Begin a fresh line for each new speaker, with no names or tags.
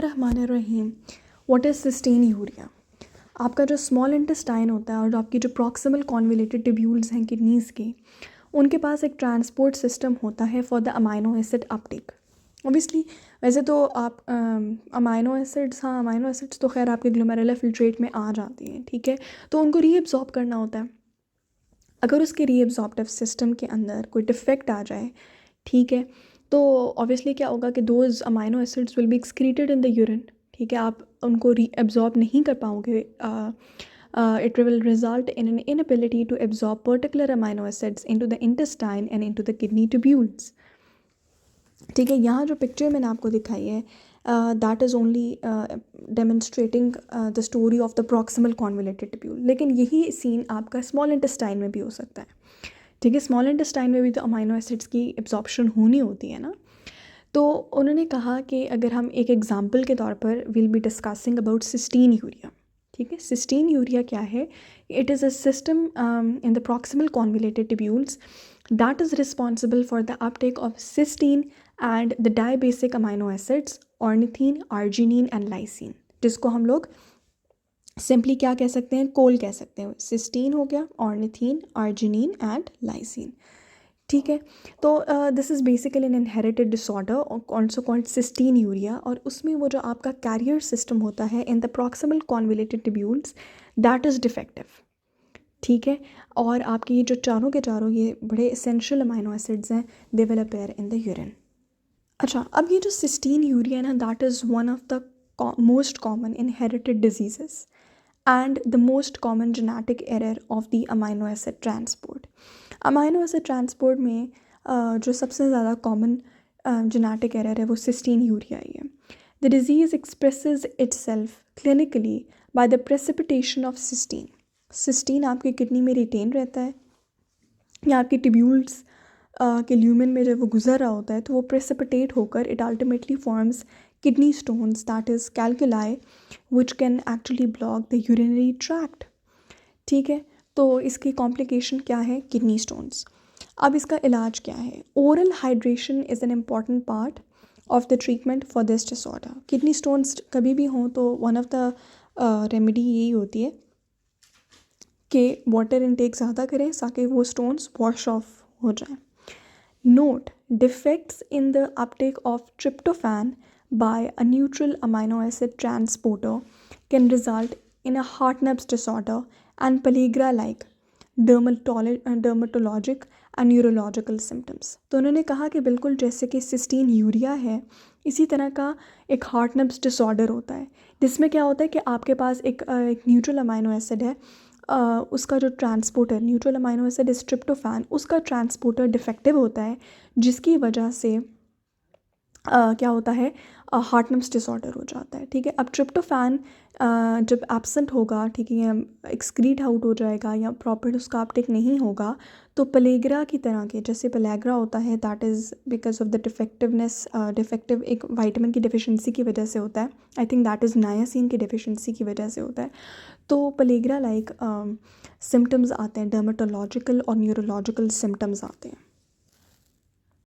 बिस्मिल्लाहिर्रहमानिर्रहीम। What is cystinuria? आपका जो स्मॉल इंटेस्टाइन होता है और जो आपकी जो प्रॉक्सिमल कॉन्वोलेटेड ट्यूब्यूल्स हैं किडनीज़ के, उनके पास एक ट्रांसपोर्ट सिस्टम होता है for the amino acid Uptake. Obviously वैसे तो आप अमाइनो एसिड्स तो खैर आपके ग्लोमेरुलर फिल्ट्रेट में आ जाती हैं, ठीक है, तो उनको रीअब्सॉर्ब करना होता है। अगर उसके रीअब्सॉर्प्टिव सिस्टम के अंदर कोई डिफेक्ट आ जाए, ठीक है, तो ऑब्वियसली क्या होगा कि those amino acids will be excreted in the urine, ठीक है, आप उनको रीअब्सॉर्ब नहीं कर पाओगे। It will result in an inability to absorb particular amino acids into the intestine and into the kidney tubules. ठीक है, यहाँ जो पिक्चर मैंने आपको दिखाई है that is only demonstrating the story of the proximal convoluted tubule, लेकिन यही सीन आपका स्मॉल इंटेस्टाइन में भी हो सकता है। ठीक है, स्मॉल इंटेस्टाइन में भी तो अमाइनो एसिड्स की एब्जॉर्प्शन होनी होती है ना। तो उन्होंने कहा कि अगर हम एक एग्जांपल के तौर पर will be discussing about cystinuria. ठीक है, सिस्टीन यूरिया क्या है? It is a system in the proximal convoluted tubules that is responsible for the uptake of cystine and the dibasic amino acids ornithine, arginine and lysine, जिसको हम लोग simply क्या कह सकते हैं, कोल कह सकते हैं। सिस्टीन हो गया, ऑर्निथीन, आर्जिनिन एंड लाइसिन। ठीक है, तो this is basically an inherited disorder also called cystinuria, और उसमें वो जो आपका कैरियर सिस्टम होता है in the proximal convoluted tubules that is defective. ठीक है, और आपके ये जो चारों के चारों ये बड़े एसेंशियल अमाइनो एसिड्स हैं, they will appear in the urine. अच्छा, अब ये जो सिस्टीन यूरिया ना, that is one of the most common inherited diseases and the most common genetic error of the amino acid transport. Amino acid transport में जो सबसे ज़्यादा common genetic error है वो सिस्टीन यूरिया ही है। The disease expresses itself clinically by the precipitation of cystine. Cystine आपकी kidney में रिटेन रहता है या आपके ट्यूब्यूल्स के ल्यूमेन में जब वो गुजर रहा होता है तो वो प्रेसिपिटेट होकर it ultimately forms kidney stones, that is calculi, which can actually block the urinary tract. ठीक है, तो इसकी कॉम्प्लिकेशन क्या है? Kidney stones. अब इसका इलाज क्या है? Oral hydration is an important part of the treatment for this disorder. Kidney stones कभी भी हों तो वन ऑफ द रेमेडी यही होती है कि वाटर इनटेक ज़्यादा करें ताकि वो स्टोन्स वॉश ऑफ हो जाएं। Note, defects in the uptake of tryptophan by a neutral amino acid transporter can result in a Hartnups disorder and pellagra-like dermatologic and neurological symptoms. तो उन्होंने कहा कि बिल्कुल जैसे कि सिस्टीन यूरिया है, इसी तरह का एक हार्टनप्स डिसऑर्डर होता है, जिसमें क्या होता है कि आपके पास एक न्यूट्रल अमाइनो एसिड है, उसका जो transporter neutral amino acid is tryptophan, उसका ट्रांसपोर्टर डिफेक्टिव होता है, जिसकी वजह से क्या होता है, हार्टनम्स डिसऑर्डर हो जाता है। ठीक है, अब ट्रिप्टोफैन जब एब्सेंट होगा, ठीक है, एक्सक्रीट आउट हो जाएगा या प्रॉपर उसका अपटेक नहीं होगा, तो पेलेग्रा की तरह के, जैसे पेलेग्रा होता है that is because of the defective एक वाइटामिन की डिफिशेंसी की वजह से होता है। आई थिंक दैट इज़ नायासिन की डिफिशेंसी की वजह से होता है। तो पेलेग्रा लाइक सिम्टम्स आते हैं, डर्मेटोलॉजिकल और न्यूरोलॉजिकल सिम्टम्स आते हैं।